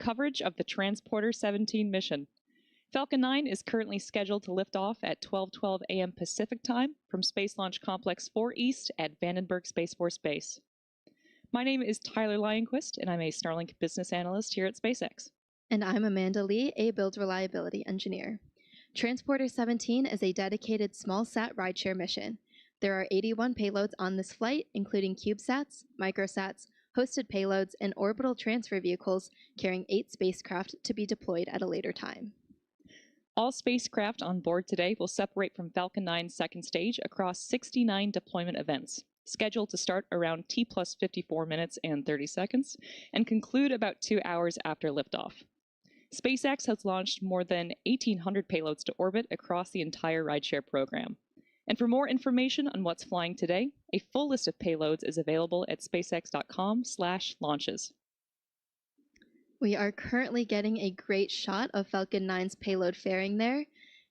coverage of the Transporter 17 mission. Falcon 9 is currently scheduled to lift off at 12:12 a.m. Pacific Time from Space Launch Complex 4 East at Vandenberg Space Force Base. My name is Tyler Lionquist, and I'm a Starlink business analyst here at SpaceX. And I'm Amanda Lee, a build reliability engineer. Transporter 17 is a dedicated small-sat rideshare mission. There are 81 payloads on this flight, including CubeSats, microsats, hosted payloads, and orbital transfer vehicles carrying 8 spacecraft to be deployed at a later time. All spacecraft on board today will separate from Falcon 9's second stage across 69 deployment events, scheduled to start around T plus 54 minutes and 30 seconds, and conclude about 2 hours after liftoff. SpaceX has launched more than 1,800 payloads to orbit across the entire rideshare program. And for more information on what's flying today, a full list of payloads is available at spacex.com/launches. We are currently getting a great shot of Falcon 9's payload fairing there.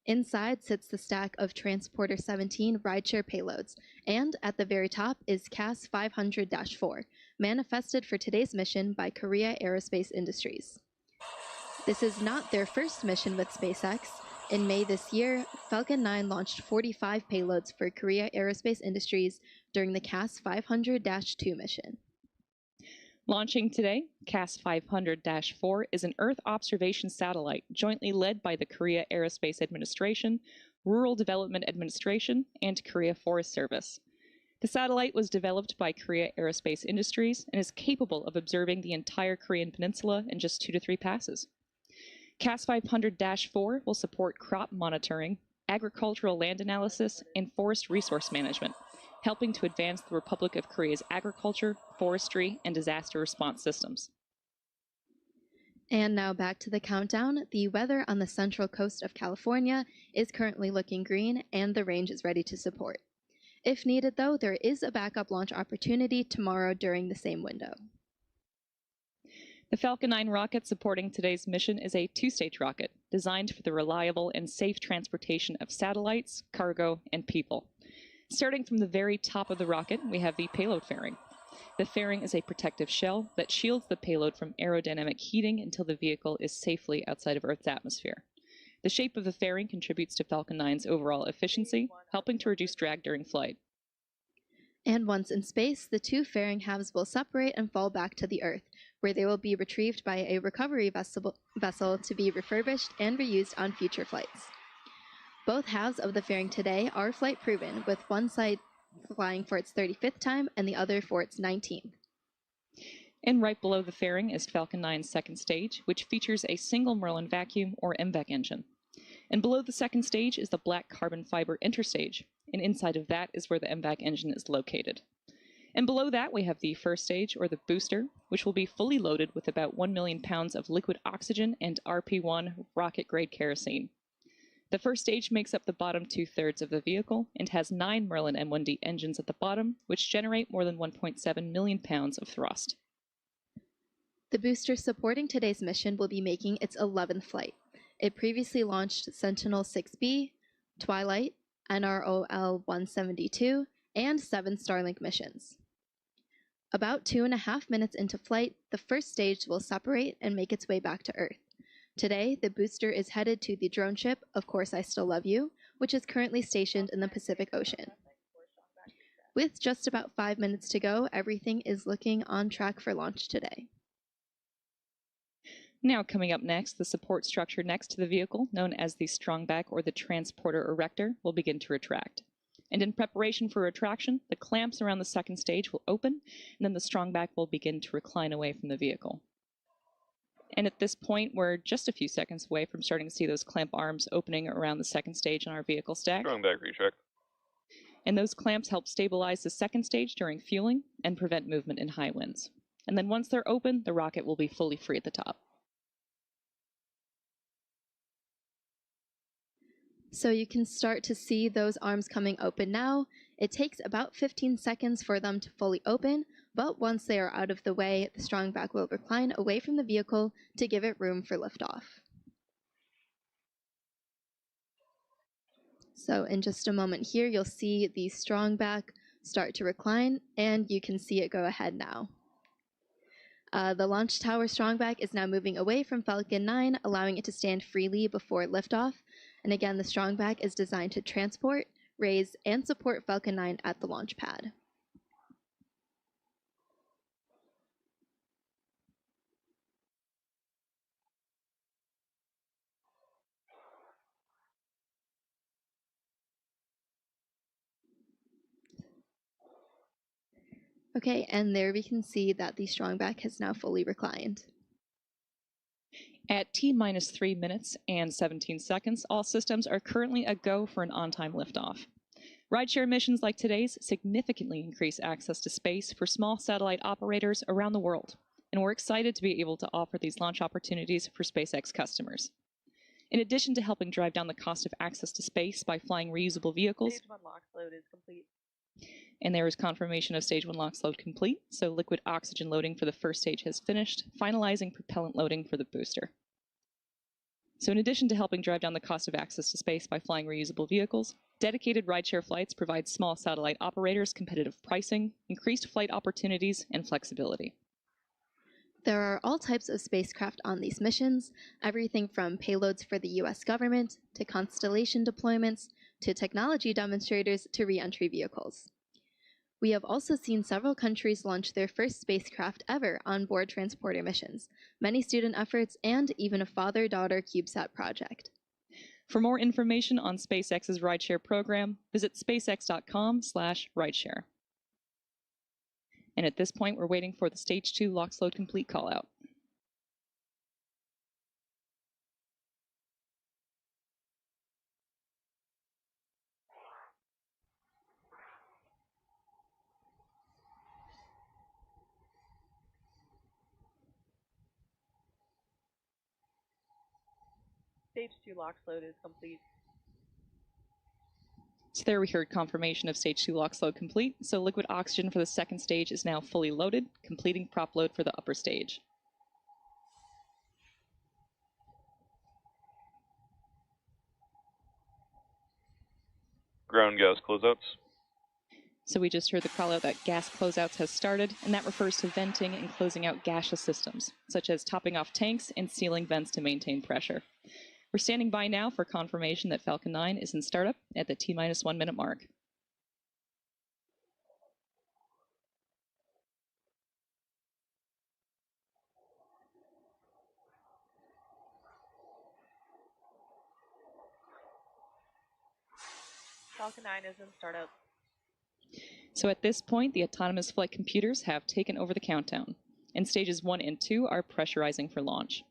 Inside sits the stack of Transporter 17 rideshare payloads, and at the very top is KASA 500-4, manifested for today's mission by Korea Aerospace Industries. This is not their first mission with SpaceX. In May this year, Falcon 9 launched 45 payloads for Korea Aerospace Industries during the KASA 500-2 mission. Launching today, KASA 500-4 is an Earth observation satellite jointly led by the Korea Aerospace Administration, Rural Development Administration, and Korea Forest Service. The satellite was developed by Korea Aerospace Industries and is capable of observing the entire Korean peninsula in just 2 to 3 passes. KASA 500-4 will support crop monitoring, agricultural land analysis, and forest resource management, helping to advance the Republic of Korea's agriculture, forestry, and disaster response systems. And now back to the countdown. The weather on the central coast of California is currently looking green, and the range is ready to support. If needed, though, there is a backup launch opportunity tomorrow during the same window. The Falcon 9 rocket supporting today's mission is a 2-stage rocket designed for the reliable and safe transportation of satellites, cargo, and people. Starting from the very top of the rocket, we have the payload fairing. The fairing is a protective shell that shields the payload from aerodynamic heating until the vehicle is safely outside of Earth's atmosphere. The shape of the fairing contributes to Falcon 9's overall efficiency, helping to reduce drag during flight. And once in space, the 2 fairing halves will separate and fall back to the Earth, where they will be retrieved by a recovery vessel to be refurbished and reused on future flights. Both halves of the fairing today are flight proven, with one side flying for its 35th time and the other for its 19th. And right below the fairing is Falcon 9's second stage, which features a single Merlin vacuum or MVAC engine. And below the second stage is the black carbon fiber interstage, and inside of that is where the MVAC engine is located. And below that we have the first stage, or the booster, which will be fully loaded with about 1 million pounds of liquid oxygen and RP-1 rocket-grade kerosene. The first stage makes up the bottom 2/3 of the vehicle and has 9 Merlin M1D engines at the bottom, which generate more than 1.7 million pounds of thrust. The booster supporting today's mission will be making its 11th flight. It previously launched Sentinel-6B, Twilight, NROL-172, and 7 Starlink missions. About 2.5 minutes into flight, the first stage will separate and make its way back to Earth. Today, the booster is headed to the drone ship, Of Course I Still Love You, which is currently stationed in the Pacific Ocean. With just about 5 minutes to go, everything is looking on track for launch today. Now coming up next, the support structure next to the vehicle, known as the strongback or the transporter erector, will begin to retract. And in preparation for retraction, the clamps around the second stage will open, and then the strongback will begin to recline away from the vehicle. And at this point, we're just a few seconds away from starting to see those clamp arms opening around the second stage on our vehicle stack. Strongback retract. And those clamps help stabilize the second stage during fueling and prevent movement in high winds. And then once they're open, the rocket will be fully free at the top. So you can start to see those arms coming open now. It takes about 15 seconds for them to fully open, but once they are out of the way, the strongback will recline away from the vehicle to give it room for liftoff. So in just a moment here, you'll see the strongback start to recline, and you can see it go ahead now. The launch tower strongback is now moving away from Falcon 9, allowing it to stand freely before liftoff. And again, the strongback is designed to transport, raise, and support Falcon 9 at the launch pad. Okay, and there we can see that the strongback has now fully reclined. At T-minus 3 minutes and 17 seconds, all systems are currently a go for an on-time liftoff. Rideshare missions like today's significantly increase access to space for small satellite operators around the world, and we're excited to be able to offer these launch opportunities for SpaceX customers. In addition to helping drive down the cost of access to space by flying reusable vehicles, Stage 1 LOX load is complete. And there is confirmation of Stage 1 LOX load complete, so liquid oxygen loading for the first stage has finished, finalizing propellant loading for the booster. So in addition to helping drive down the cost of access to space by flying reusable vehicles, dedicated rideshare flights provide small satellite operators competitive pricing, increased flight opportunities, and flexibility. There are all types of spacecraft on these missions, everything from payloads for the US government, to constellation deployments, to technology demonstrators, to re-entry vehicles. We have also seen several countries launch their first spacecraft ever on board transporter missions, many student efforts, and even a father-daughter CubeSat project. For more information on SpaceX's rideshare program, visit spacex.com/rideshare. And at this point, we're waiting for the Stage 2 LOX load complete callout. Stage 2 LOX load is complete. So there we heard confirmation of Stage 2 LOX load complete, so liquid oxygen for the second stage is now fully loaded, completing prop load for the upper stage. Ground gas closeouts. So we just heard the call out that gas closeouts has started, and that refers to venting and closing out gaseous systems, such as topping off tanks and sealing vents to maintain pressure. We're standing by now for confirmation that Falcon 9 is in startup at the T-minus 1 minute mark. Falcon 9 is in startup. So at this point, the autonomous flight computers have taken over the countdown, and stages 1 and 2 are pressurizing for launch.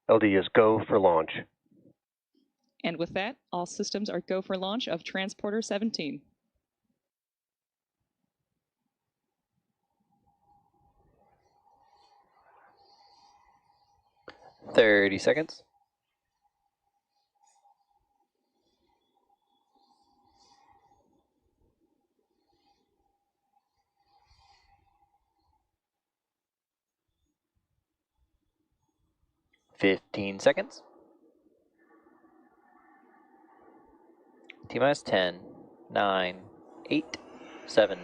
LD is go for launch. And with that, all systems are go for launch of Transporter 17. "30 seconds. "15 seconds. T-minus 10, 9, 8, 7,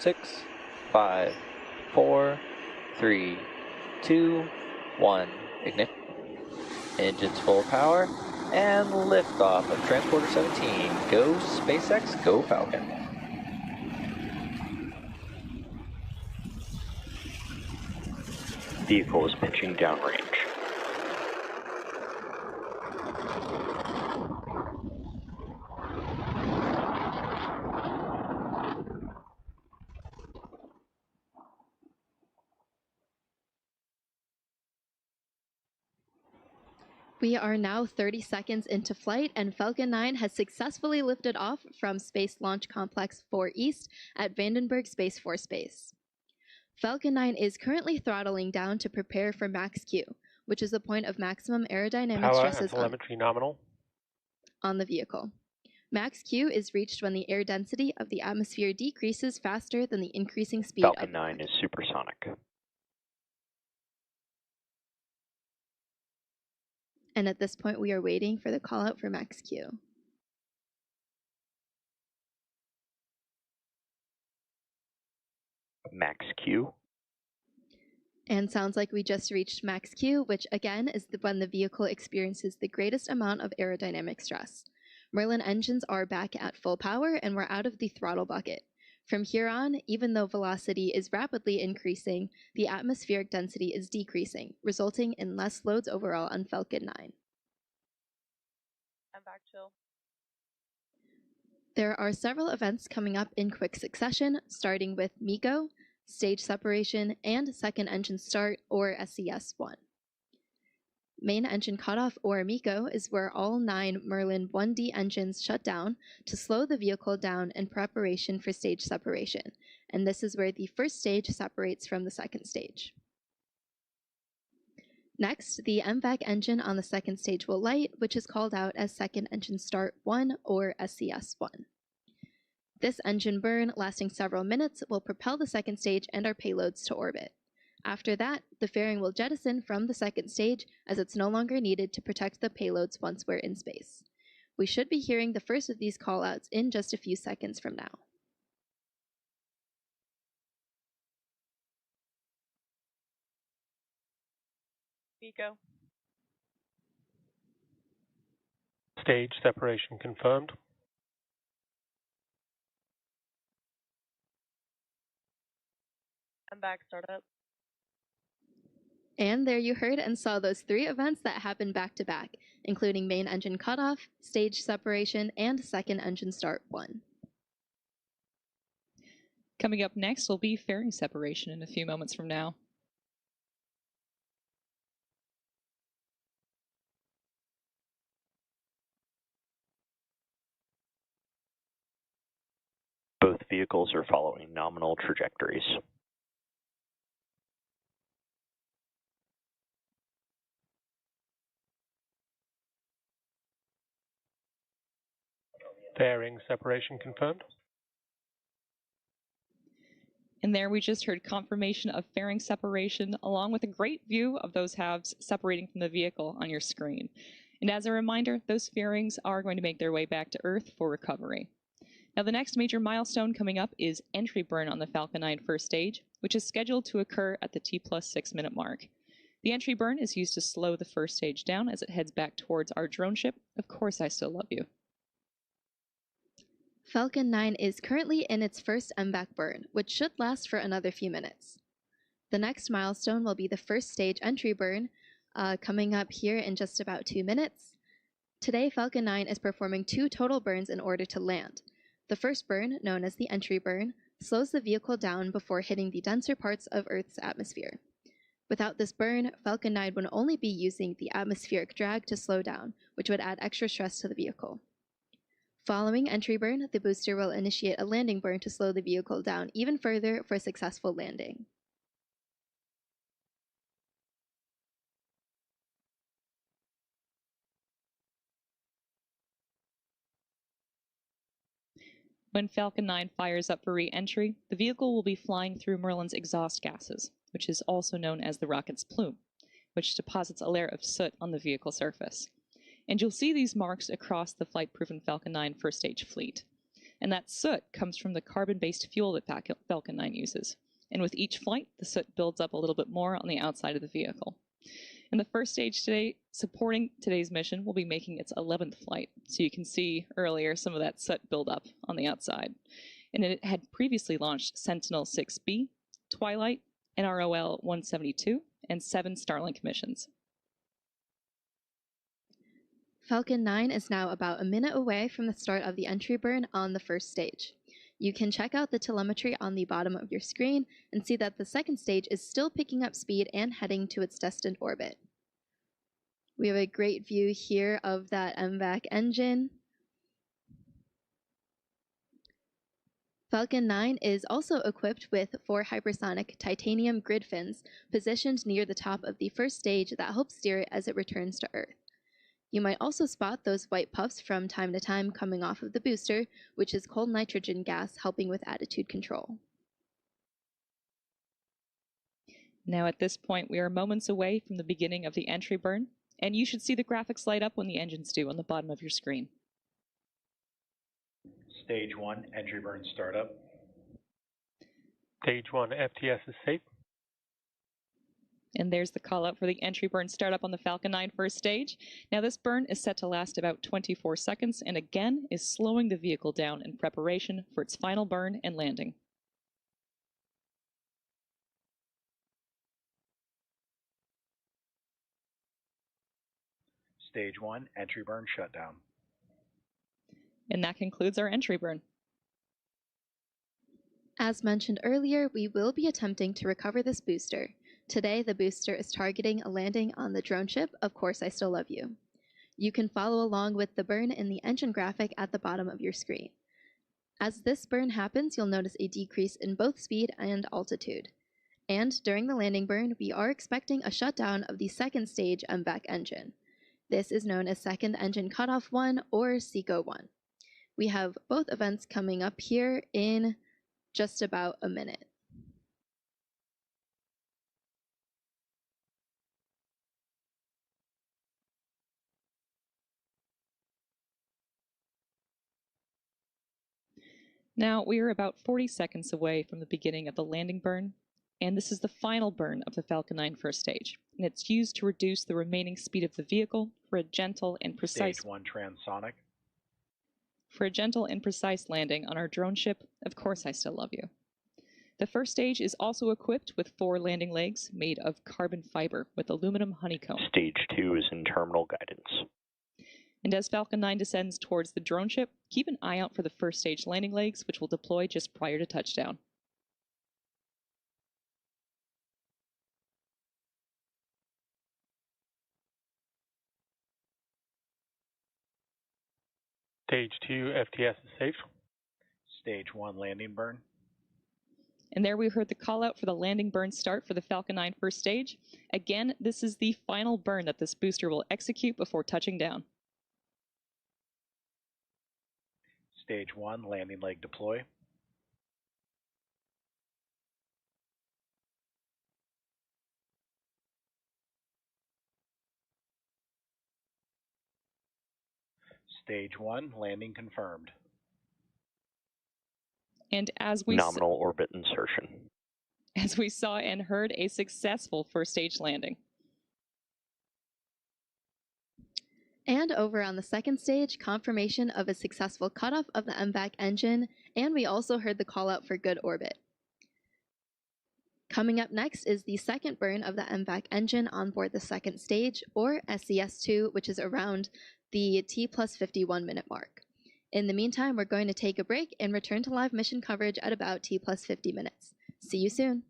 6, 5, 4, 3, 2, 1. Ignite. Engines full power. And liftoff of Transporter 17. Go SpaceX, go Falcon. Vehicle is pitching downrange. We are now 30 seconds into flight, and Falcon 9 has successfully lifted off from Space Launch Complex 4 East at Vandenberg Space Force Base. Falcon 9 is currently throttling down to prepare for max Q, which is the point of maximum aerodynamic Power and stresses telemetry nominal. on the vehicle. Max Q is reached when the air density of the atmosphere decreases faster than the increasing speed Falcon of 9 is supersonic. And at this point, we are waiting for the call out for max Q. max Q. And sounds like we just reached max Q, which again is when the vehicle experiences the greatest amount of aerodynamic stress. Merlin engines are back at full power and we're out of the throttle bucket. From here on, even though velocity is rapidly increasing, the atmospheric density is decreasing, resulting in less loads overall on Falcon 9. I'm back chill. There are several events coming up in quick succession, starting with MECO, stage separation, and second engine start, or SES-1. Main engine cutoff, or MECO, is where all 9 Merlin 1D engines shut down to slow the vehicle down in preparation for stage separation, and this is where the first stage separates from the second stage. Next, the MVAC engine on the second stage will light, which is called out as second engine start 1, or SES-1. This engine burn, lasting several minutes, will propel the second stage and our payloads to orbit. After that, the fairing will jettison from the second stage as it's no longer needed to protect the payloads once we're in space. We should be hearing the first of these callouts in just a few seconds from now. MECO. Stage separation confirmed. I'm back startup. And there you heard and saw those 3 events that happened back to back, including main engine cutoff, stage separation, and second engine start 1. Coming up next will be fairing separation in a few moments from now. Both vehicles are following nominal trajectories. Fairing separation confirmed. And there we just heard confirmation of fairing separation along with a great view of those halves separating from the vehicle on your screen. And as a reminder, those fairings are going to make their way back to Earth for recovery. Now the next major milestone coming up is entry burn on the Falcon 9 first stage, which is scheduled to occur at the T+6 minute mark. The entry burn is used to slow the first stage down as it heads back towards our drone ship. Of course, I Still Love You. Falcon 9 is currently in its first MVAC burn, which should last for another few minutes. The next milestone will be the first stage entry burn, coming up here in just about 2 minutes. Today, Falcon 9 is performing 2 total burns in order to land. The first burn, known as the entry burn, slows the vehicle down before hitting the denser parts of Earth's atmosphere. Without this burn, Falcon 9 would only be using the atmospheric drag to slow down, which would add extra stress to the vehicle. Following entry burn, the booster will initiate a landing burn to slow the vehicle down even further for a successful landing. When Falcon 9 fires up for re-entry, the vehicle will be flying through Merlin's exhaust gases, which is also known as the rocket's plume, which deposits a layer of soot on the vehicle surface. And you'll see these marks across the flight-proven Falcon 9 first stage fleet. And that soot comes from the carbon-based fuel that Falcon 9 uses. And with each flight, the soot builds up a little bit more on the outside of the vehicle. And the first stage today, supporting today's mission, will be making its 11th flight. So you can see earlier some of that soot buildup on the outside. And it had previously launched Sentinel-6B, Twilight, NROL-172, and 7 Starlink missions. Falcon 9 is now about a minute away from the start of the entry burn on the first stage. You can check out the telemetry on the bottom of your screen and see that the second stage is still picking up speed and heading to its destined orbit. We have a great view here of that MVAC engine. Falcon 9 is also equipped with 4 hypersonic titanium grid fins positioned near the top of the first stage that help steer it as it returns to Earth. You might also spot those white puffs from time to time coming off of the booster, which is cold nitrogen gas helping with attitude control. Now at this point, we are moments away from the beginning of the entry burn, and you should see the graphics light up when the engines do on the bottom of your screen. Stage 1, entry burn startup. Stage 1 FTS is safe. And there's the call out for the entry burn startup on the Falcon 9 first stage. Now this burn is set to last about 24 seconds and again is slowing the vehicle down in preparation for its final burn and landing. Stage 1 entry burn shutdown. And that concludes our entry burn. As mentioned earlier, we will be attempting to recover this booster. Today, the booster is targeting a landing on the drone ship, Of Course I Still Love You. You can follow along with the burn in the engine graphic at the bottom of your screen. As this burn happens, you'll notice a decrease in both speed and altitude. And during the landing burn, we are expecting a shutdown of the second stage MVAC engine. This is known as Second Engine Cutoff 1 or SECO 1. We have both events coming up here in just about a minute. Now we are about 40 seconds away from the beginning of the landing burn, and this is the final burn of the Falcon 9 first stage, and it's used to reduce the remaining speed of the vehicle for a gentle and precise Stage 1 transonic. landing on our drone ship, Of Course I Still Love You. The first stage is also equipped with 4 landing legs made of carbon fiber with aluminum honeycomb. Stage 2 is in terminal guidance. And as Falcon 9 descends towards the drone ship, keep an eye out for the first stage landing legs, which will deploy just prior to touchdown. Stage 2 FTS is safe. Stage 1 landing burn. And there we heard the call out for the landing burn start for the Falcon 9 first stage. Again, this is the final burn that this booster will execute before touching down. Stage 1 landing leg deploy. Stage 1 landing confirmed. And as we Nominal orbit insertion. As we saw and heard, a successful first stage landing. And over on the second stage, confirmation of a successful cutoff of the MVAC engine, and we also heard the call out for good orbit. Coming up next is the second burn of the MVAC engine on board the second stage, or SES-2, which is around the T+51 minute mark. In the meantime, we're going to take a break and return to live mission coverage at about T+50 minutes. See you soon.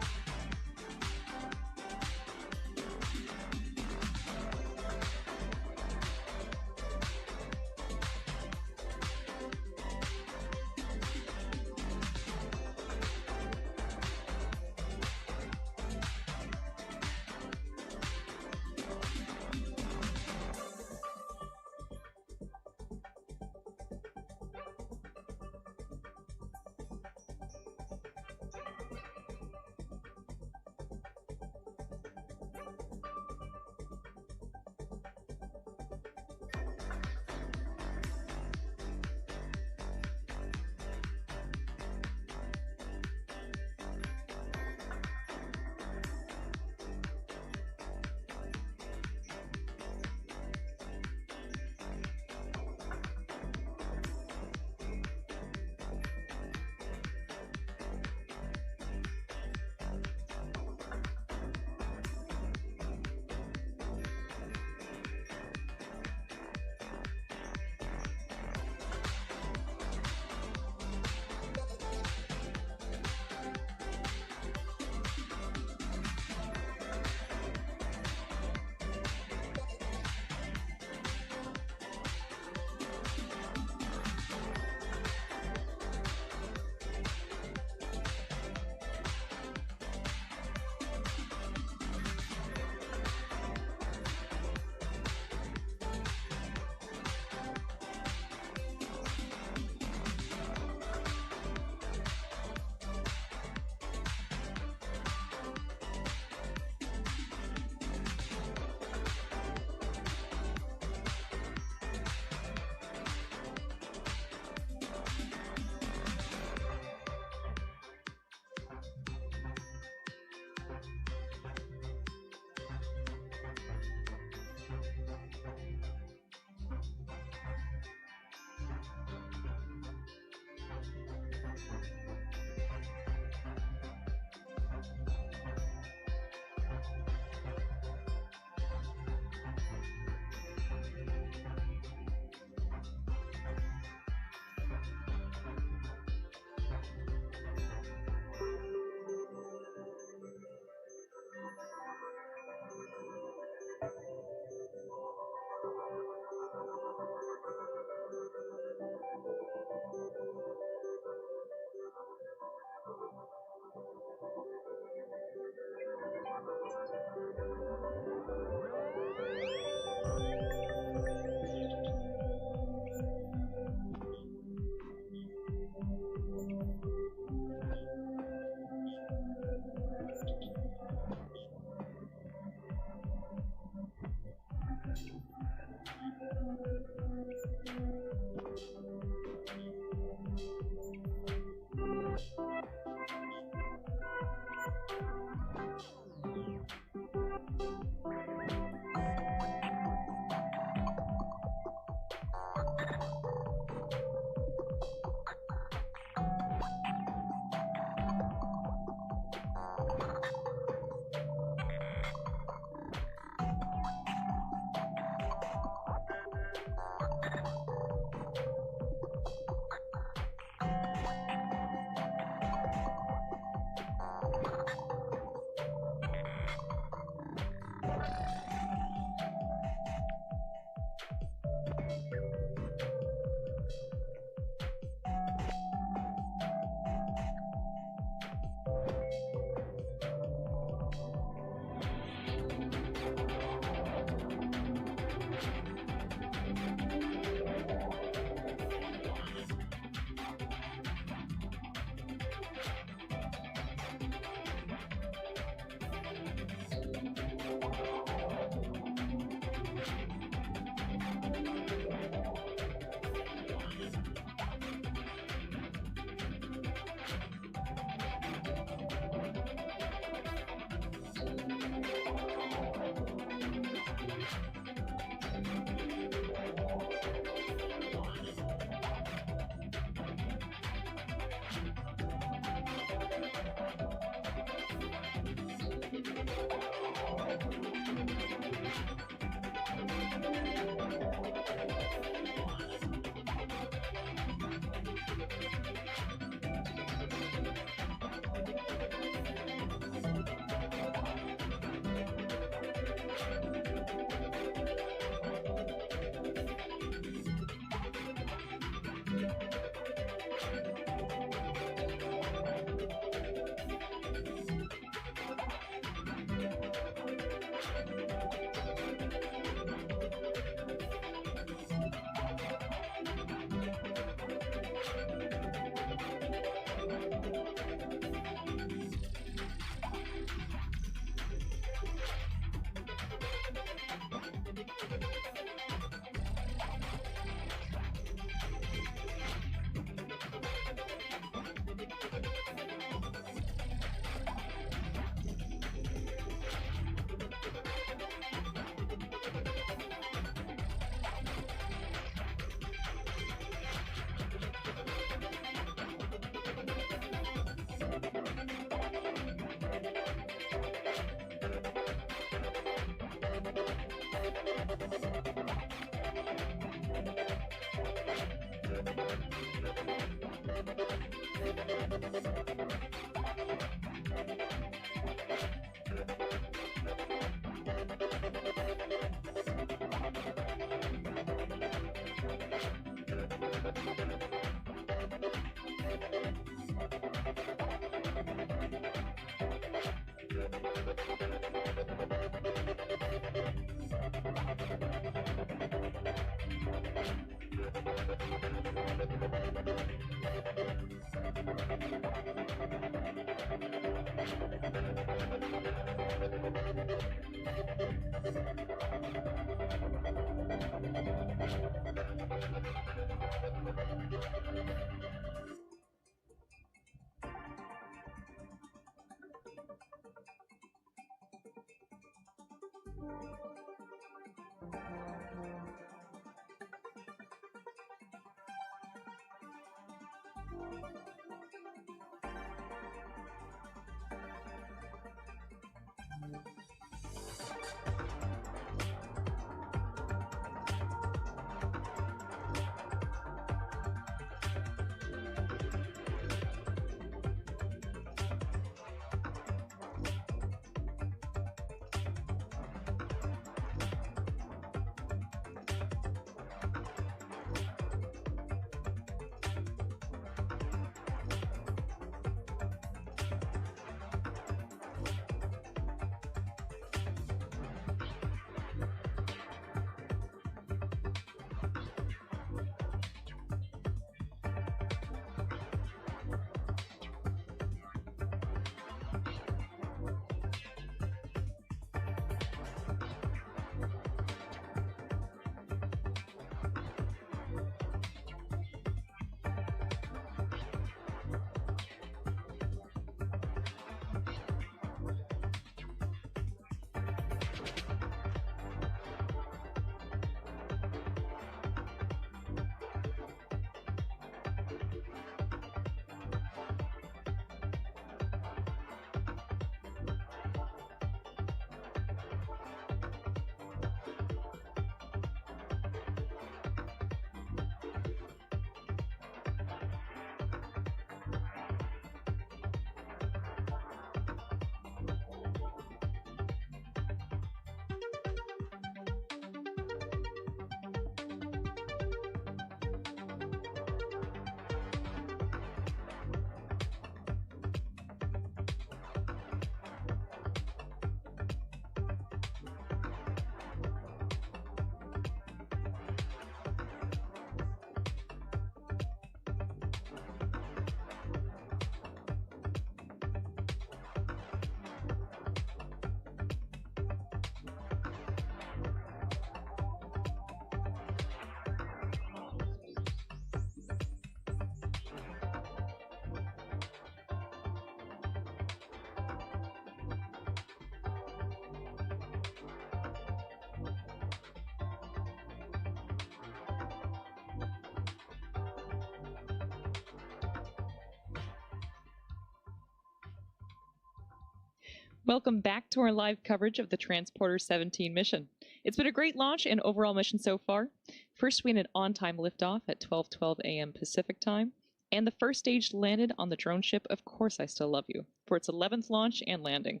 Welcome back to our live coverage of the Transporter 17 mission. It's been a great launch and overall mission so far. First, we had an on-time liftoff at 12:12 a.m. Pacific time, and the first stage landed on the drone ship Of Course I Still Love You for its 11th launch and landing.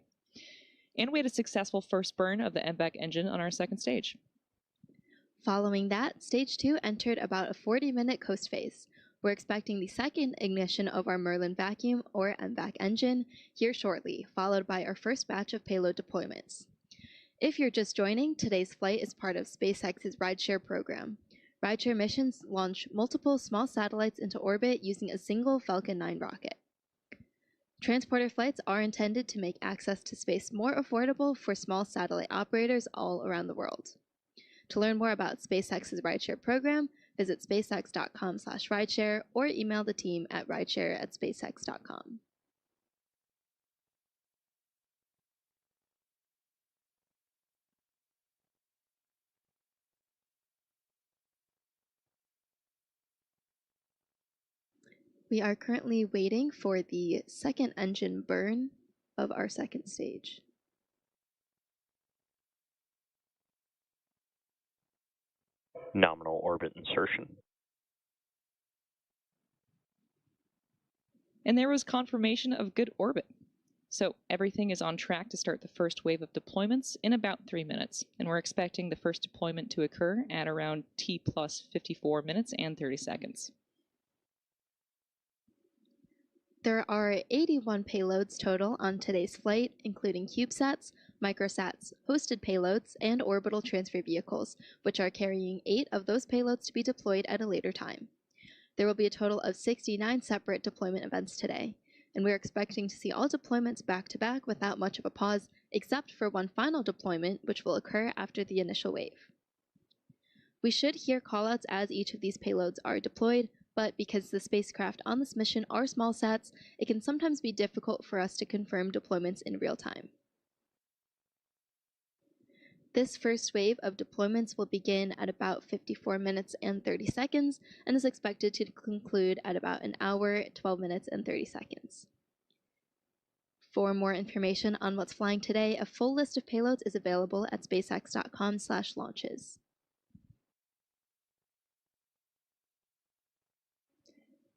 And we had a successful first burn of the MBAC engine on our second stage. Following that, Stage 2 entered about a 40-minute coast phase. We're expecting the second ignition of our Merlin vacuum or MVAC engine here shortly, followed by our first batch of payload deployments. If you're just joining, today's flight is part of SpaceX's rideshare program. Rideshare missions launch multiple small satellites into orbit using a single Falcon 9 rocket. Transporter flights are intended to make access to space more affordable for small satellite operators all around the world. To learn more about SpaceX's rideshare program, visit spacex.com/rideshare or email the team at rideshare@spacex.com. We are currently waiting for the second engine burn of our second stage. Nominal orbit insertion. And there was confirmation of good orbit. So everything is on track to start the first wave of deployments in about 3 minutes, and we're expecting the first deployment to occur at around T plus 54 minutes and 30 seconds. There are 81 payloads total on today's flight, including CubeSats, microsats, hosted payloads, and orbital transfer vehicles, which are carrying 8 of those payloads to be deployed at a later time. There will be a total of 69 separate deployment events today, and we're expecting to see all deployments back-to-back without much of a pause, except for one final deployment, which will occur after the initial wave. We should hear callouts as each of these payloads are deployed, but because the spacecraft on this mission are small sats, it can sometimes be difficult for us to confirm deployments in real time. This first wave of deployments will begin at about 54 minutes and 30 seconds and is expected to conclude at about an hour, 12 minutes, and 30 seconds. For more information on what's flying today, a full list of payloads is available at spacex.com/launches.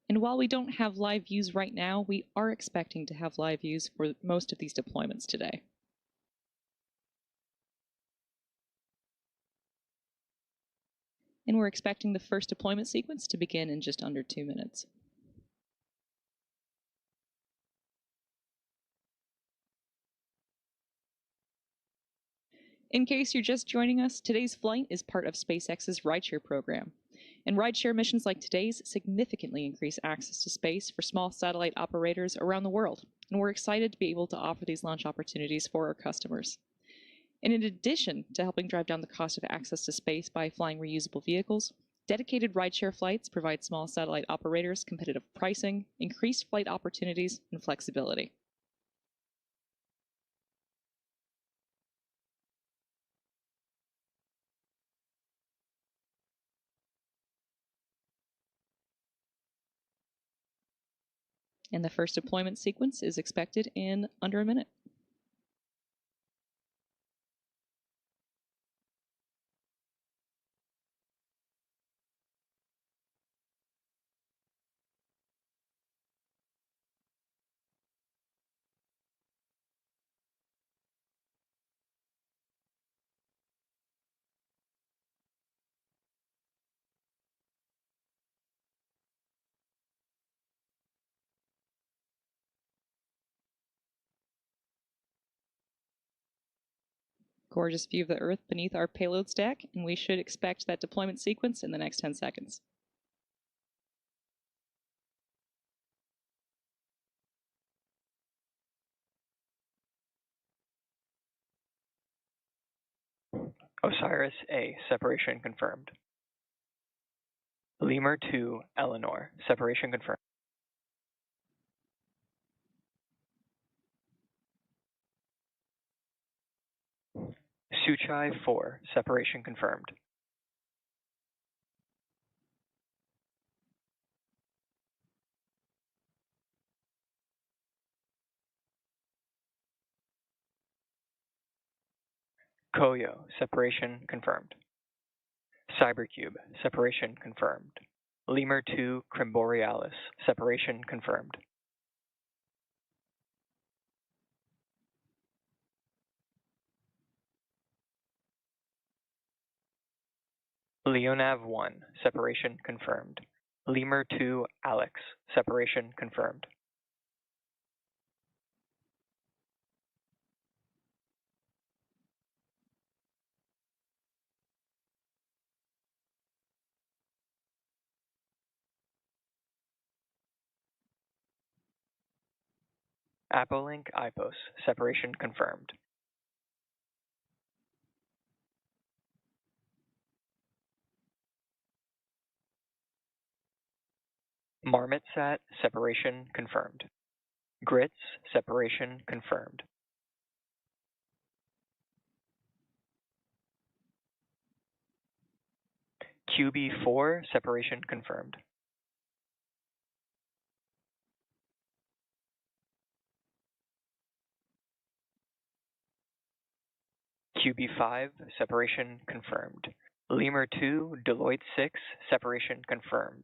And while we don't have live views right now, we are expecting to have live views for most of these deployments today. And we're expecting the first deployment sequence to begin in just under 2 minutes. In case you're just joining us, today's flight is part of SpaceX's rideshare program. And rideshare missions like today's significantly increase access to space for small satellite operators around the world. And we're excited to be able to offer these launch opportunities for our customers. And in addition to helping drive down the cost of access to space by flying reusable vehicles, dedicated rideshare flights provide small satellite operators competitive pricing, increased flight opportunities, and flexibility. And the first deployment sequence is expected in under a minute. Gorgeous view of the Earth beneath our payload stack, and we should expect that deployment sequence in the next 10 seconds. Osiris A, separation confirmed. Lemur 2, Eleanor, separation confirmed. Suchai 4, separation confirmed. Koyo, separation confirmed. Cybercube, separation confirmed. Lemur 2 Crimborealis, separation confirmed. Leonav 1, separation confirmed. Lemur 2 Alex, separation confirmed. Apoliink Ipos, separation confirmed. Marmotsat, separation confirmed. Grits, separation confirmed. QB4, separation confirmed. QB5, separation confirmed. Lemur 2, Deloitte 6, separation confirmed.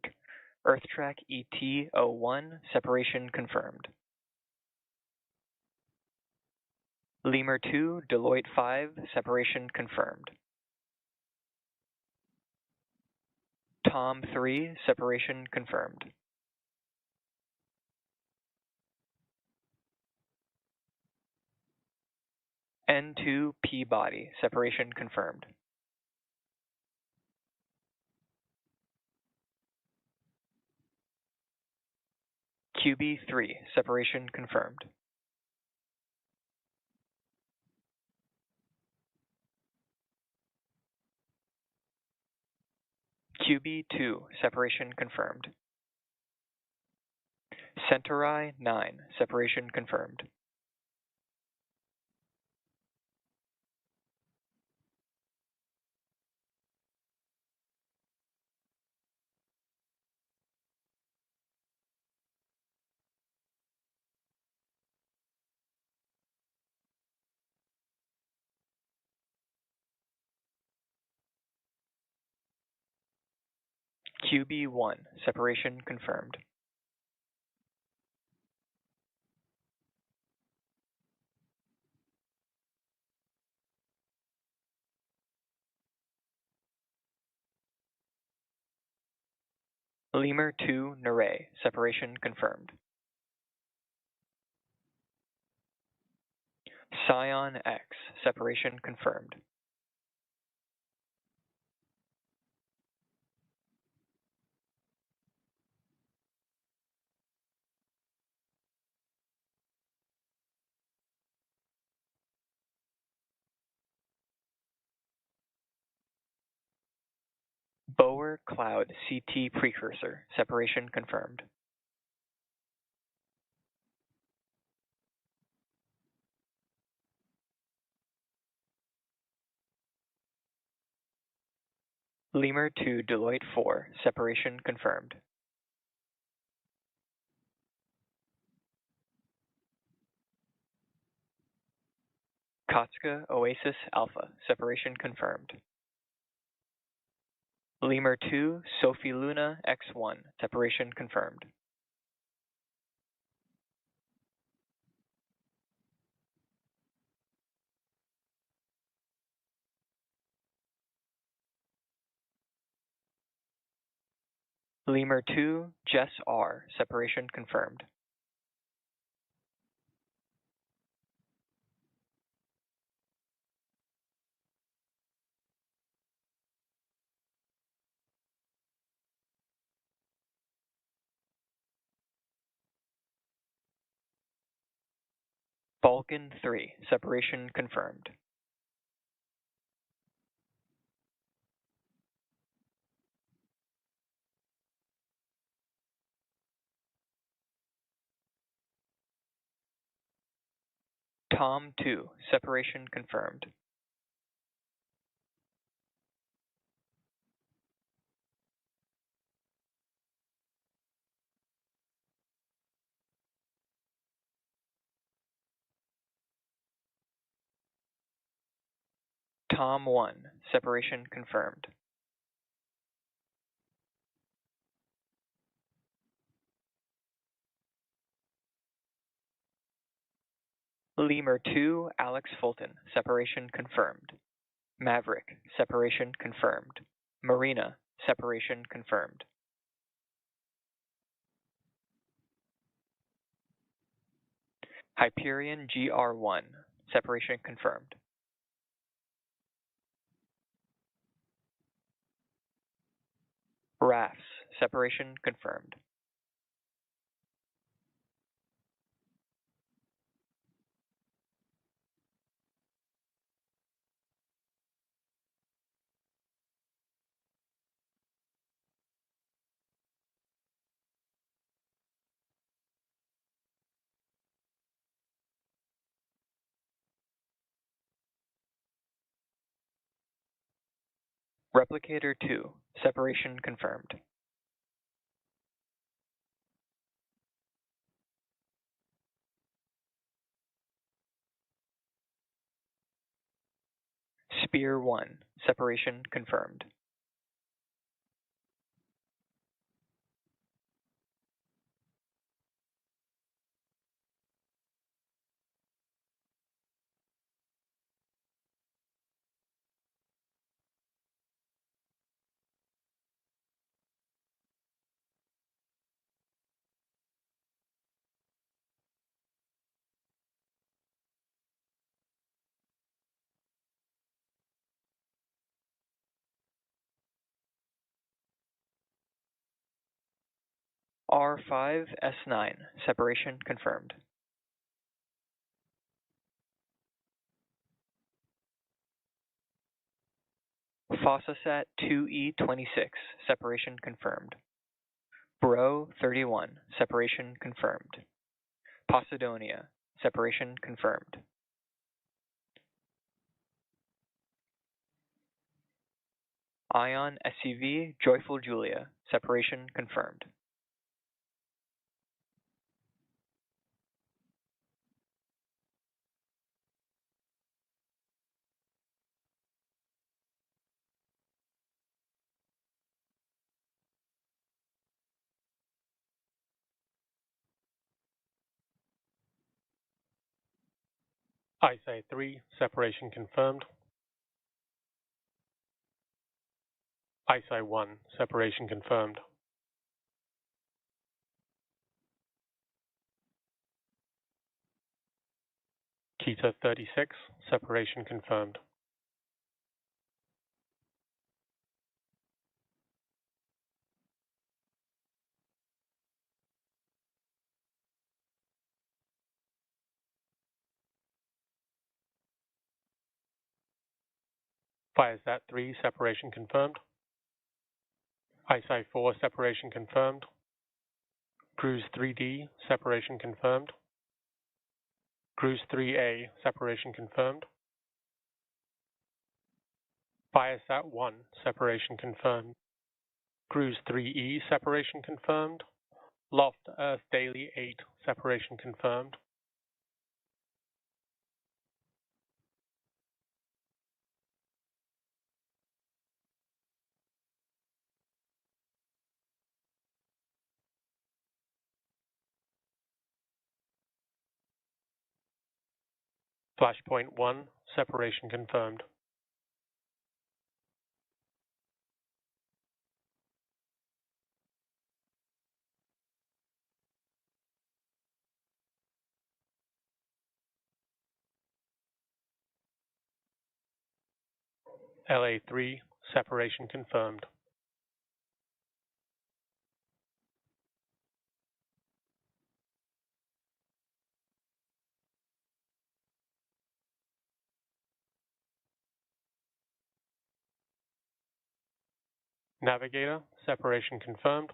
EarthTrack ET01, separation confirmed. Lemur 2, Deloitte 5, separation confirmed. Tom 3, separation confirmed. N2 Peabody, separation confirmed. QB3, separation confirmed. QB2, separation confirmed. Centauri 9, separation confirmed. QB1, separation confirmed. Lemur 2 Nereid, separation confirmed. Scion X, separation confirmed. Bower Cloud CT precursor, separation confirmed. Lemur 2 Deloitte 4, separation confirmed. Kotska Oasis Alpha, separation confirmed. Lemur 2 Sophie Luna X1, separation confirmed. Lemur 2 Jess R, separation confirmed. Vulcan 3, separation confirmed. Tom 2, separation confirmed. Tom 1, separation confirmed. Lemur 2, Alex Fulton, separation confirmed. Maverick, separation confirmed. Marina, separation confirmed. Hyperion GR1, separation confirmed. RAFs, separation confirmed. Replicator 2, separation confirmed. Spear 1, separation confirmed. R5S9, separation confirmed. Fossasat 2E26, separation confirmed. Bro 31, separation confirmed. Posidonia, separation confirmed. Ion SCV Joyful Julia, separation confirmed. ISA 3, separation confirmed. ISA 1, separation confirmed. Kita 36, separation confirmed. Viasat 3, separation confirmed. ISA 4, separation confirmed. Cruise 3D, separation confirmed. Cruise 3A, separation confirmed. Viasat 1, separation confirmed. Cruise 3E, separation confirmed. Loft Earth Daily 8, separation confirmed. Flashpoint 1, separation confirmed. LA3, separation confirmed. Navigator, separation confirmed.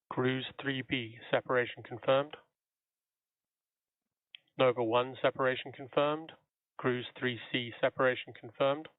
Cruise 3B, separation confirmed. Nova 1, separation confirmed. Cruise 3C, separation confirmed.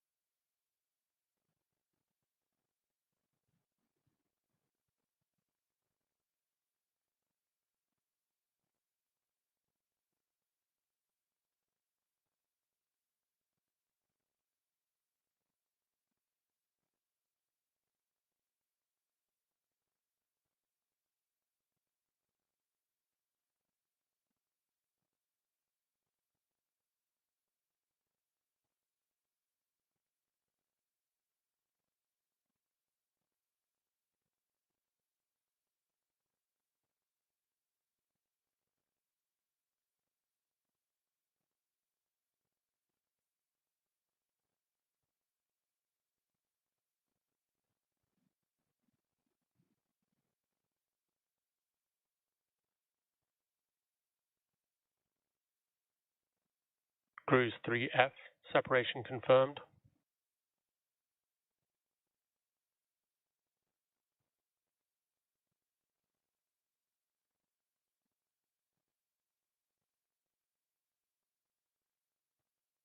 Cruise 3F, separation confirmed.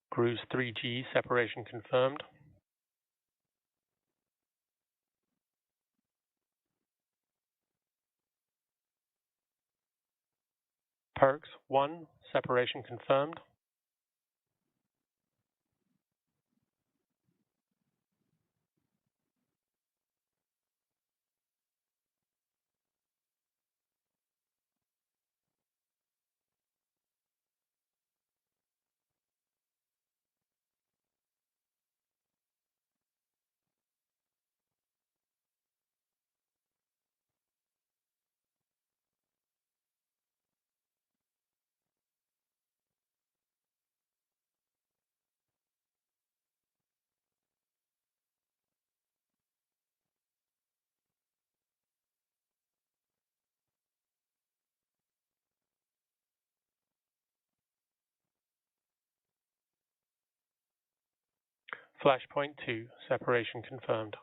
Cruise 3G, separation confirmed. Perks 1, separation confirmed. Flashpoint 2, separation confirmed.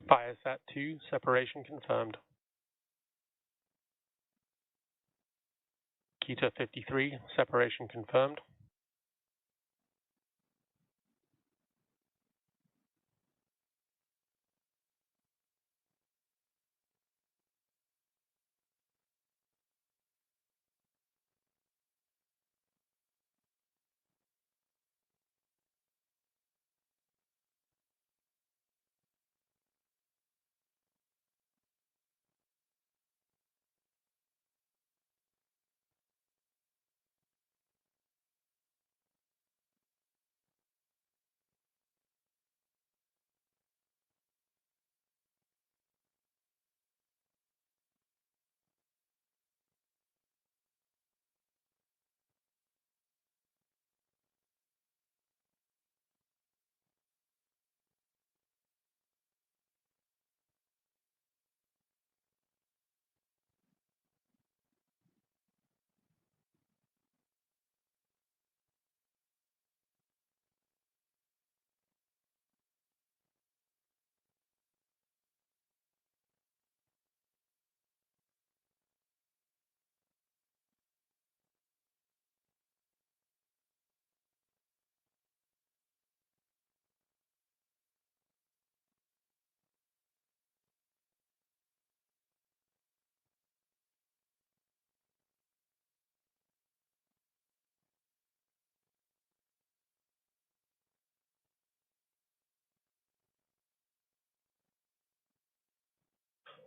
Biosat 2, separation confirmed. Kita 53, separation confirmed.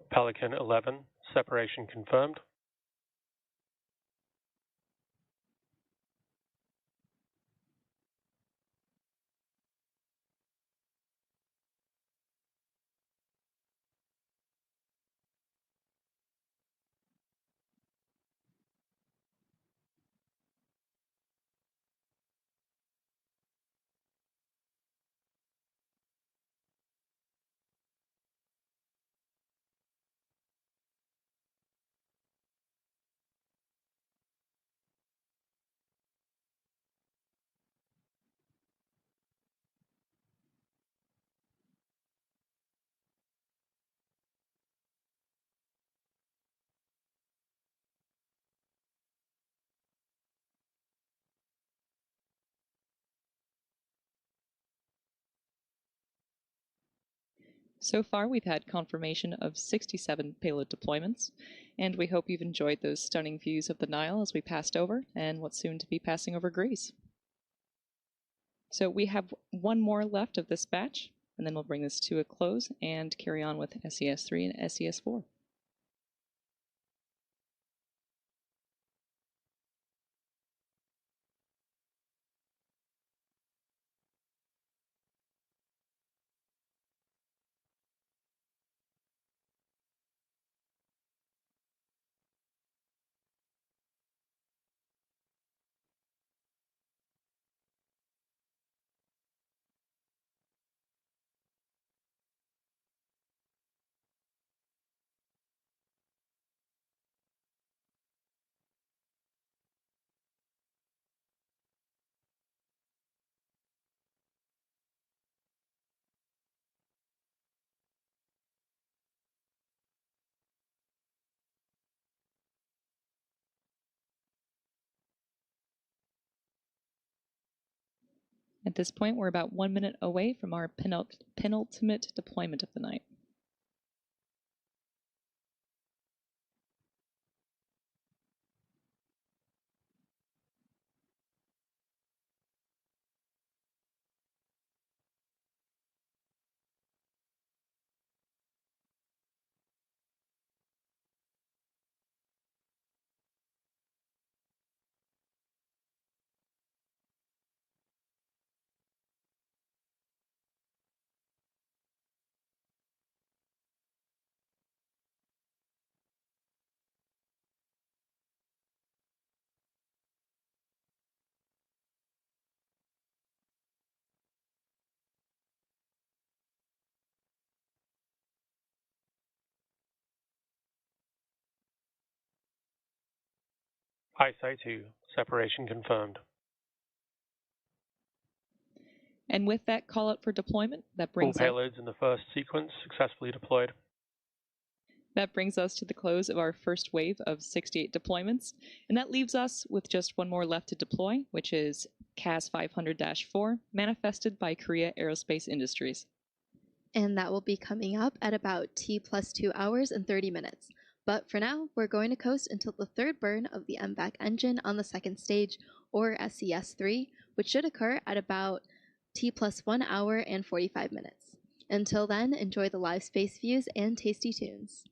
Pelican 11, separation confirmed. So far, we've had confirmation of 67 payload deployments, and we hope you've enjoyed those stunning views of the Nile as we passed over and what's soon to be passing over Greece. So we have one more left of this batch, and then we'll bring this to a close and carry on with SES-3 and SES-4. At this point, we're about 1 minute away from our penultimate deployment of the night. ISA 2, separation confirmed. And with that call out for deployment, that All brings payloads in the first sequence successfully deployed. That brings us to the close of our first wave of 68 deployments, and that leaves us with just one more left to deploy, which is KASA 500-4, manifested by Korea Aerospace Industries. And that will be coming up at about T plus 2 hours and 30 minutes. But for now, we're going to coast until the third burn of the MVAC engine on the second stage, or SES-3, which should occur at about T plus 1 hour and 45 minutes. Until then, enjoy the live space views and tasty tunes.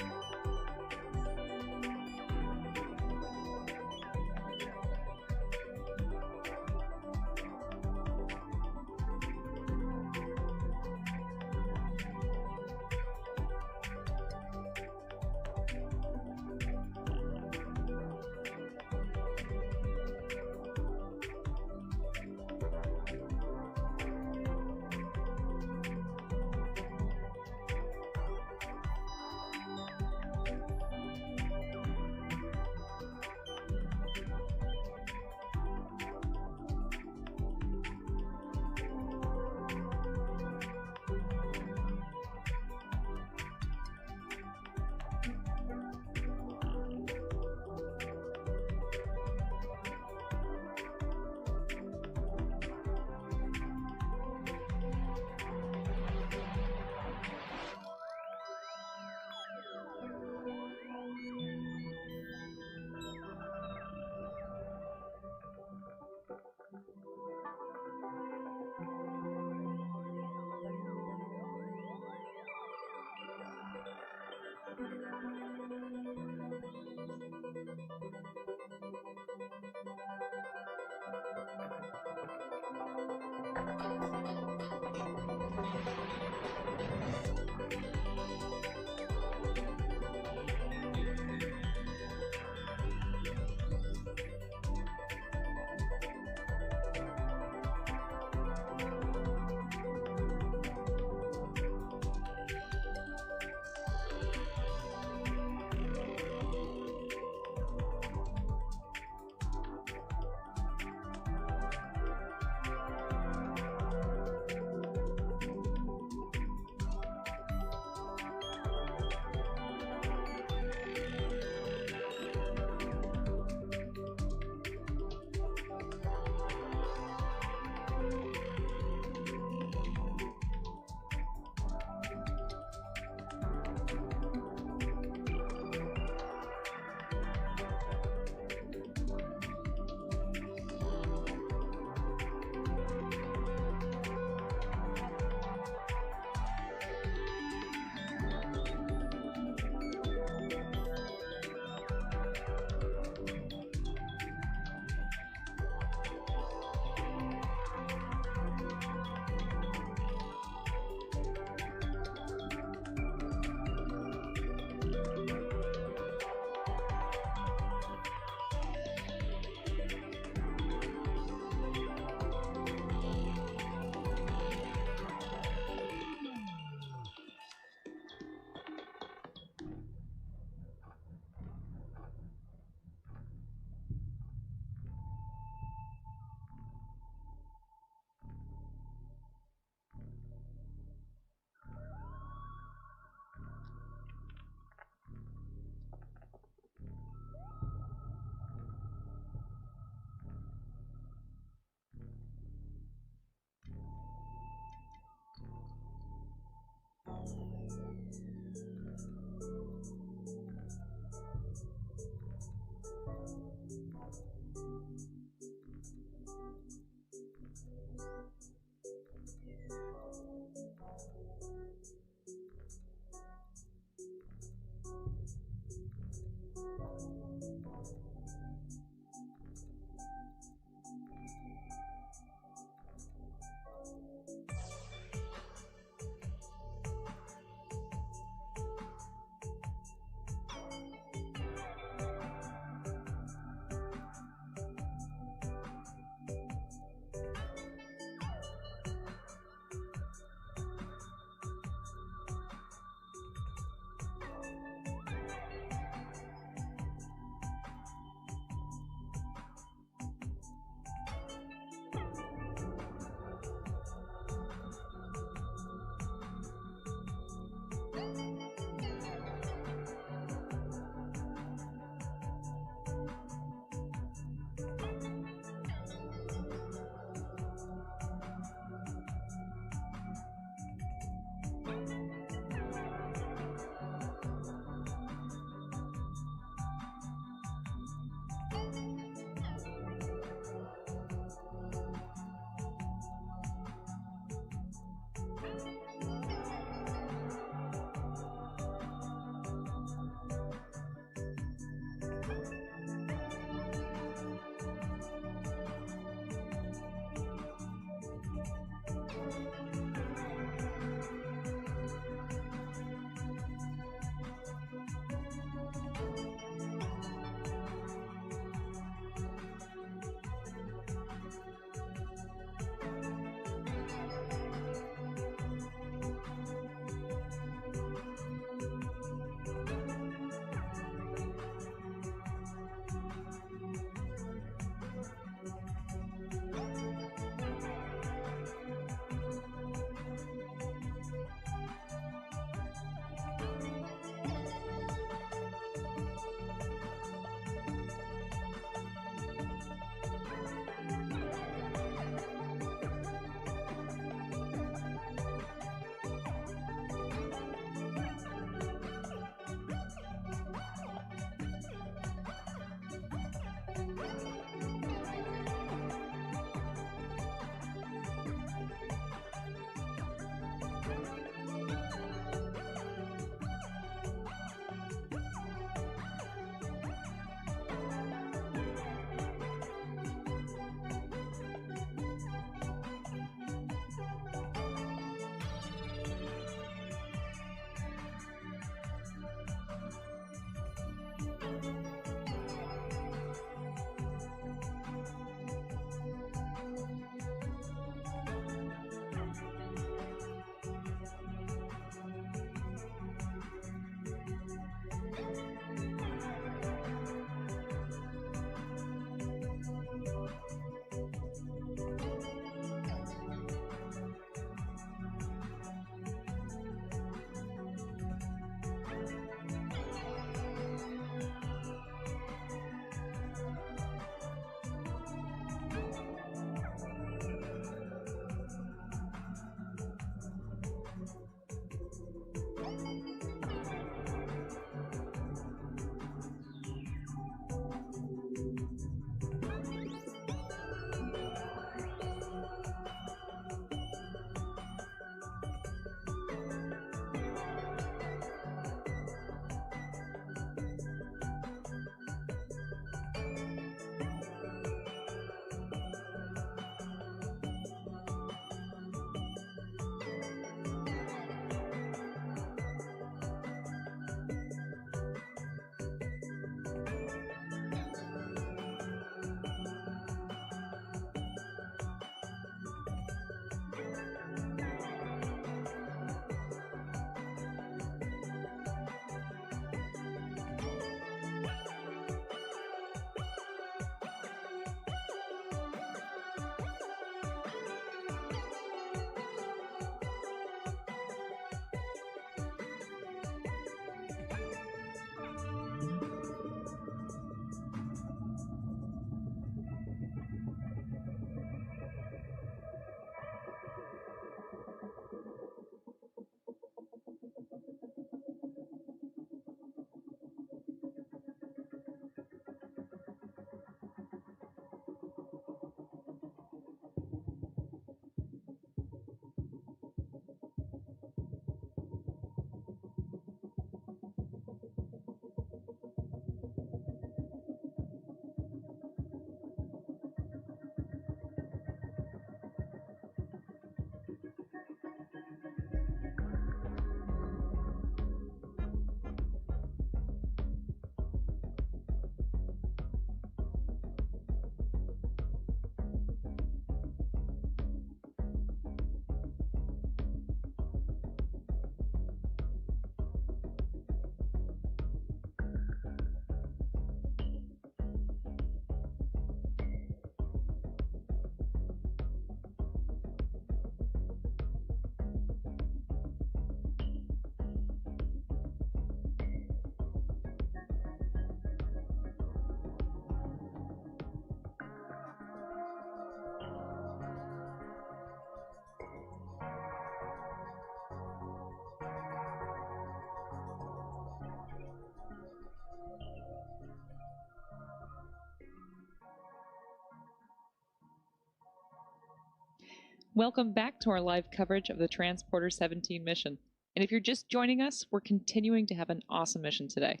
Welcome back to our live coverage of the Transporter 17 mission. And if you're just joining us, we're continuing to have an awesome mission today.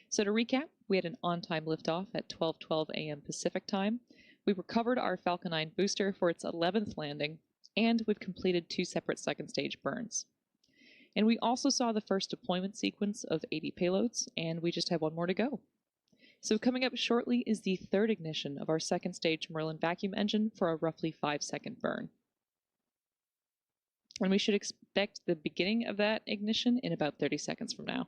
So to recap, we had an on-time liftoff at 12:12 a.m. Pacific time. We recovered our Falcon 9 booster for its 11th landing, and we've completed 2 separate second stage burns. And we also saw the first deployment sequence of 80 payloads, and we just have 1 more to go. So coming up shortly is the 3rd ignition of our second stage Merlin vacuum engine for a roughly 5-second burn. And we should expect the beginning of that ignition in about 30 seconds from now.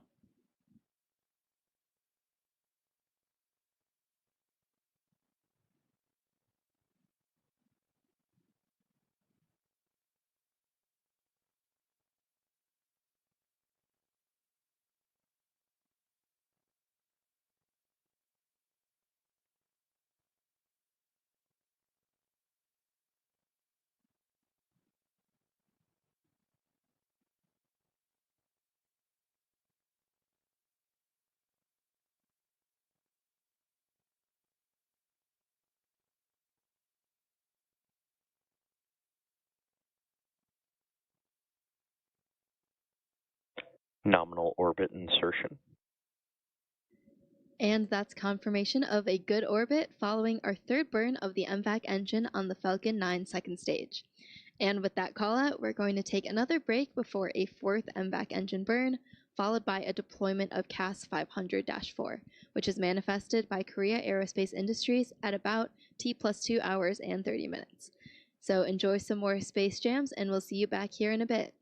Nominal orbit insertion. And that's confirmation of a good orbit following our 3rd burn of the MVAC engine on the Falcon 9 second stage. And with that call out, we're going to take another break before a 4th MVAC engine burn, followed by a deployment of KASA 500-4, which is manifested by Korea Aerospace Industries at about T+2 hours and 30 minutes. So enjoy some more space jams, and we'll see you back here in a bit.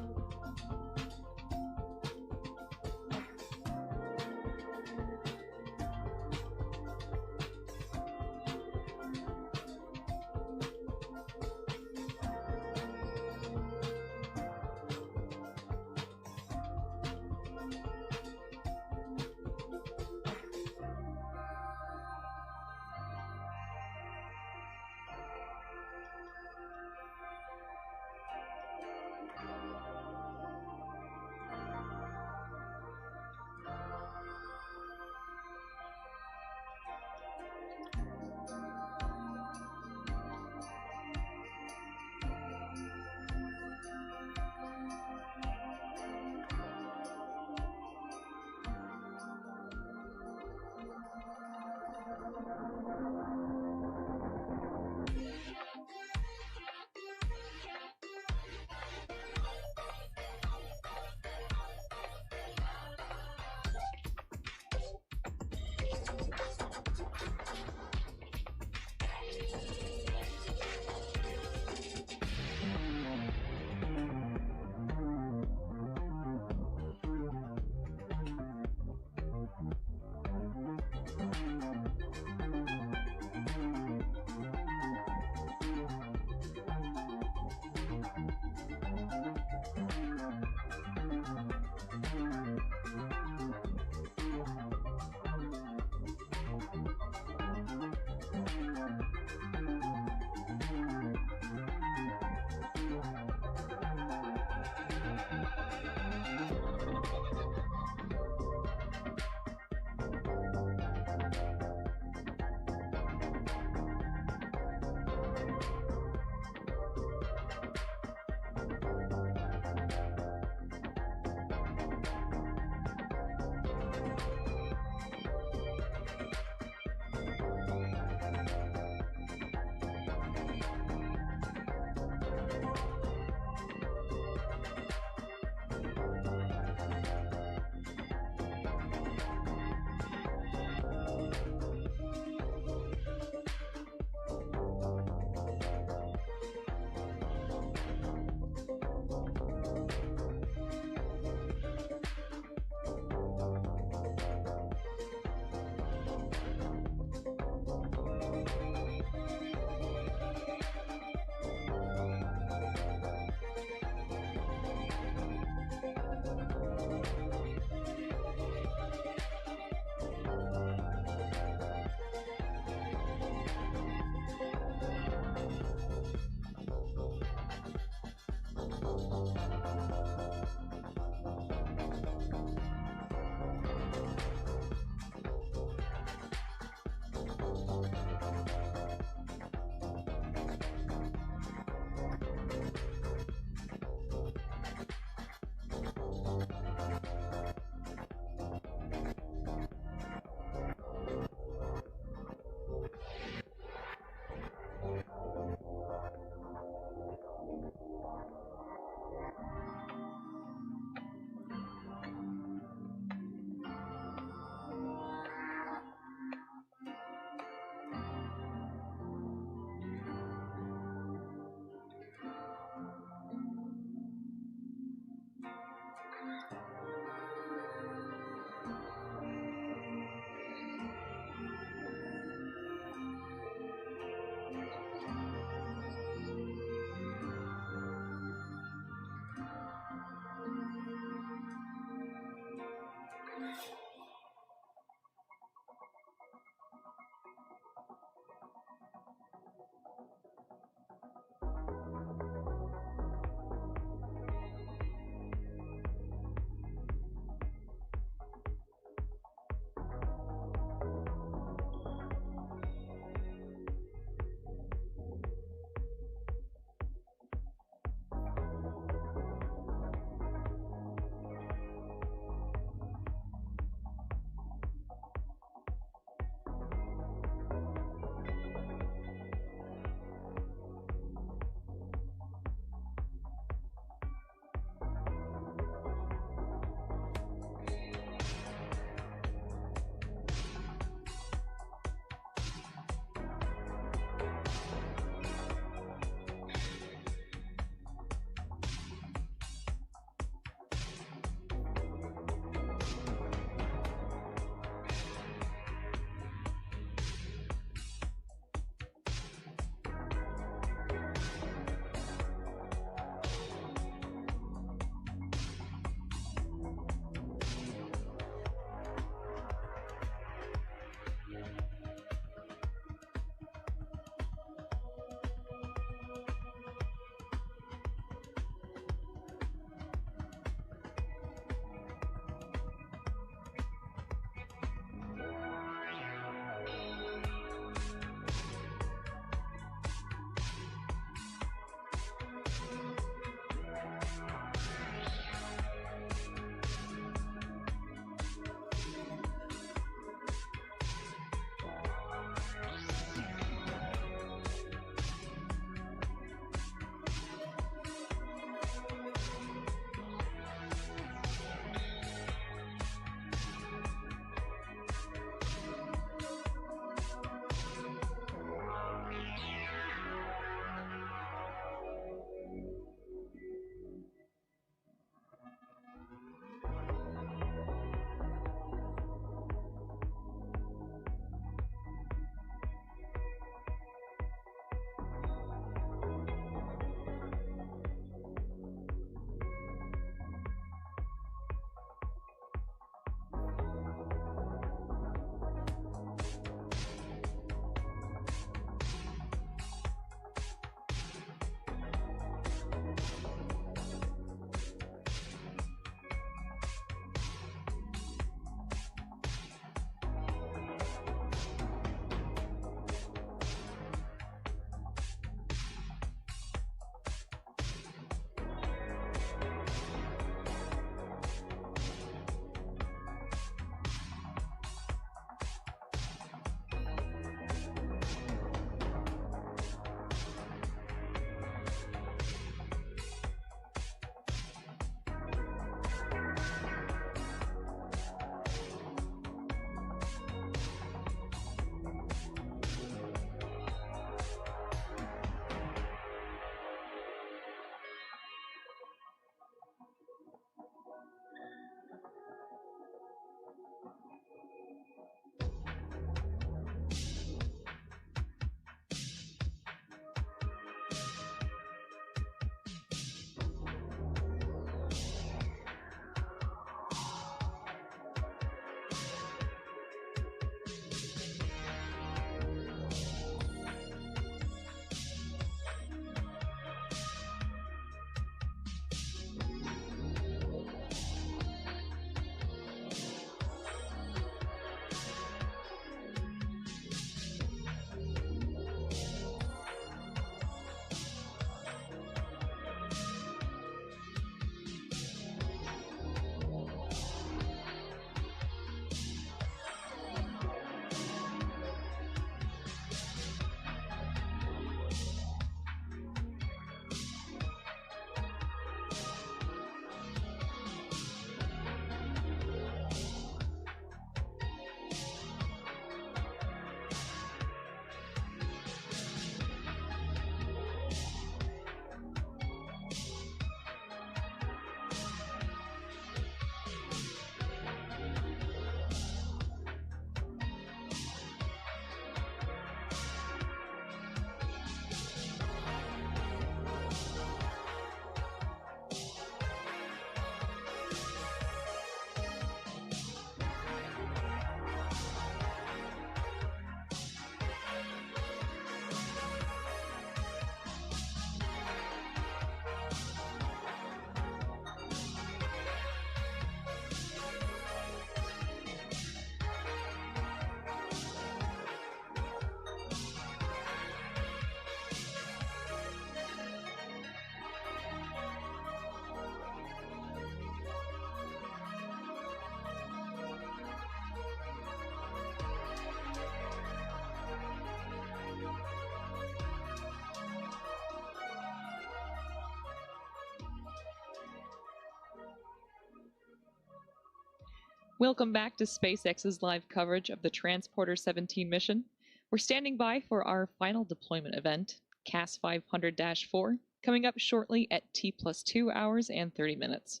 Welcome back to SpaceX's live coverage of the Transporter 17 mission. We're standing by for our final deployment event, CAS 500-4, coming up shortly at T+2 hours and 30 minutes.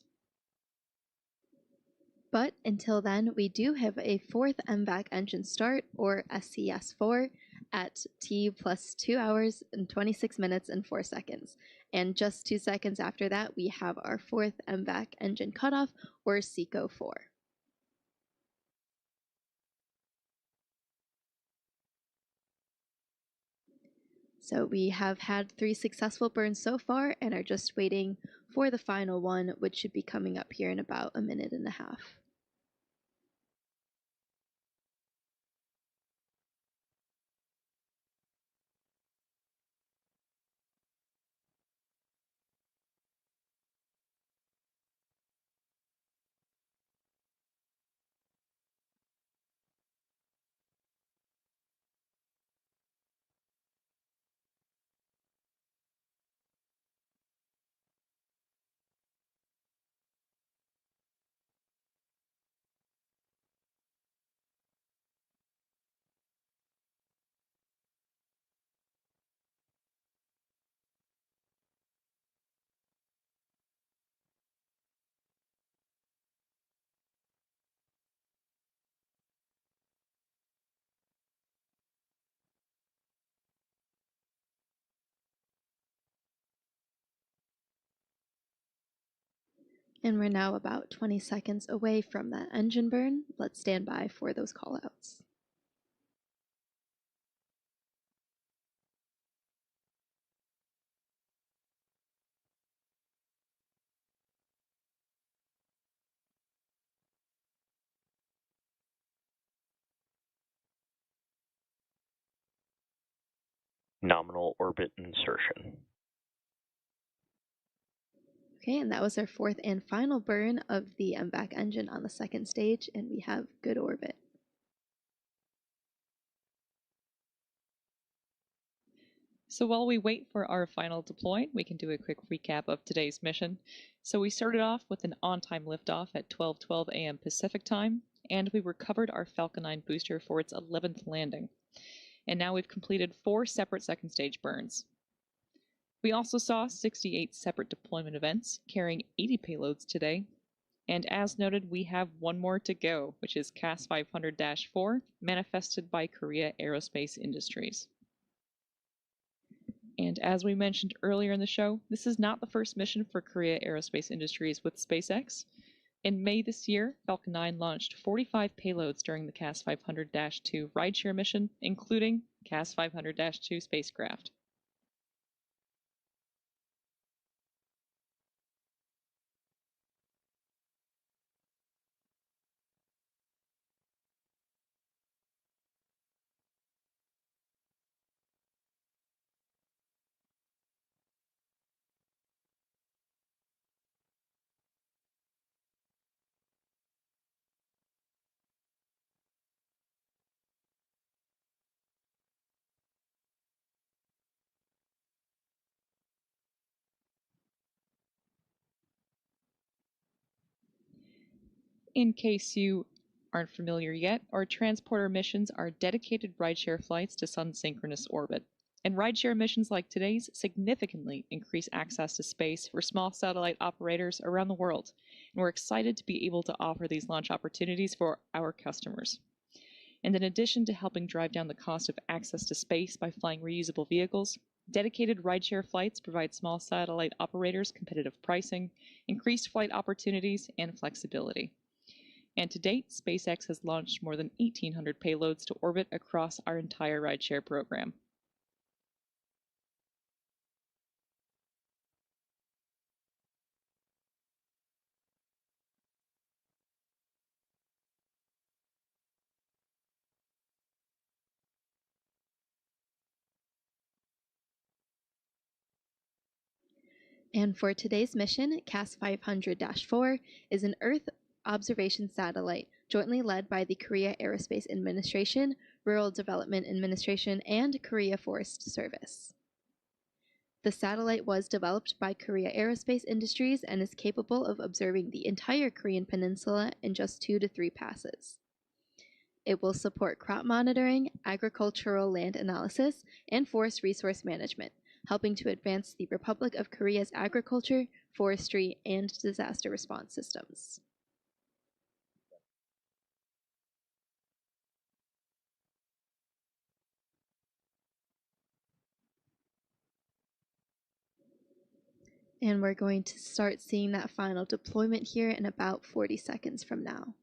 But until then, we do have a fourth MVAC engine start, or SCS-4, at T+2 hours and 26 minutes and 4 seconds. And just 2 seconds after that, we have our fourth MVAC engine cutoff, or SECO-4. So we have had 3 successful burns so far and are just waiting for the final one, which should be coming up here in about a minute and a half. And we're now about 20 seconds away from that engine burn. Let's stand by for those callouts. Nominal orbit insertion. Okay, and that was our fourth and final burn of the MVAC engine on the second stage, and we have good orbit. So while we wait for our final deploy, we can do a quick recap of today's mission. So we started off with an on-time liftoff at 12:12 a.m. Pacific time, and we recovered our Falcon 9 booster for its 11th landing. And now we've completed 4 separate second stage burns. We also saw 68 separate deployment events, carrying 80 payloads today. And as noted, we have one more to go, which is CAS 500-4, manifested by Korea Aerospace Industries. And as we mentioned earlier in the show, this is not the first mission for Korea Aerospace Industries with SpaceX. In May this year, Falcon 9 launched 45 payloads during the CAS 500-2 rideshare mission, including CAS 500-2 spacecraft. In case you aren't familiar yet, our transporter missions are dedicated rideshare flights to sun-synchronous orbit. And rideshare missions like today's significantly increase access to space for small satellite operators around the world. And we're excited to be able to offer these launch opportunities for our customers. And in addition to helping drive down the cost of access to space by flying reusable vehicles, dedicated rideshare flights provide small satellite operators competitive pricing, increased flight opportunities, and flexibility. And to date, SpaceX has launched more than 1,800 payloads to orbit across our entire rideshare program. And for today's mission, CAS 500-4 is an Earth observation satellite jointly led by the Korea Aerospace Administration, Rural Development Administration, and Korea Forest Service. The satellite was developed by Korea Aerospace Industries and is capable of observing the entire Korean peninsula in just 2 to 3 passes. It will support crop monitoring, agricultural land analysis, and forest resource management, helping to advance the Republic of Korea's agriculture, forestry, and disaster response systems. And we're going to start seeing that final deployment here in about 40 seconds from now.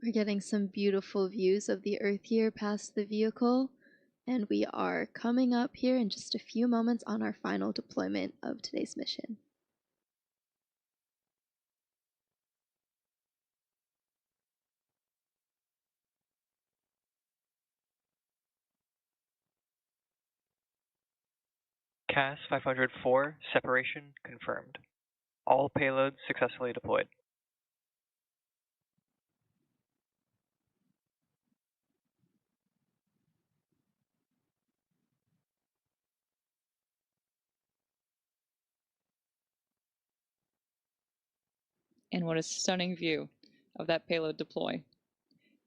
We're getting some beautiful views of the Earth here past the vehicle, and we are coming up here in just a few moments on our final deployment of today's mission. CAS 504 separation confirmed. All payloads successfully deployed. And what a stunning view of that payload deploy.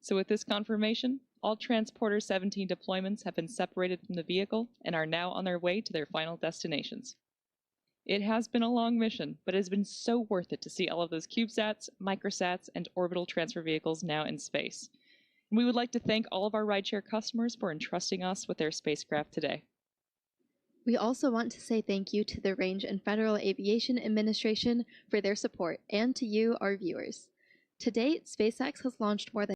So with this confirmation, all Transporter 17 deployments have been separated from the vehicle and are now on their way to their final destinations. It has been a long mission, but it has been so worth it to see all of those CubeSats, microsats, and orbital transfer vehicles now in space. And we would like to thank all of our rideshare customers for entrusting us with their spacecraft today. We also want to say thank you to the Range and Federal Aviation Administration for their support, and to you, our viewers. To date, SpaceX has launched more than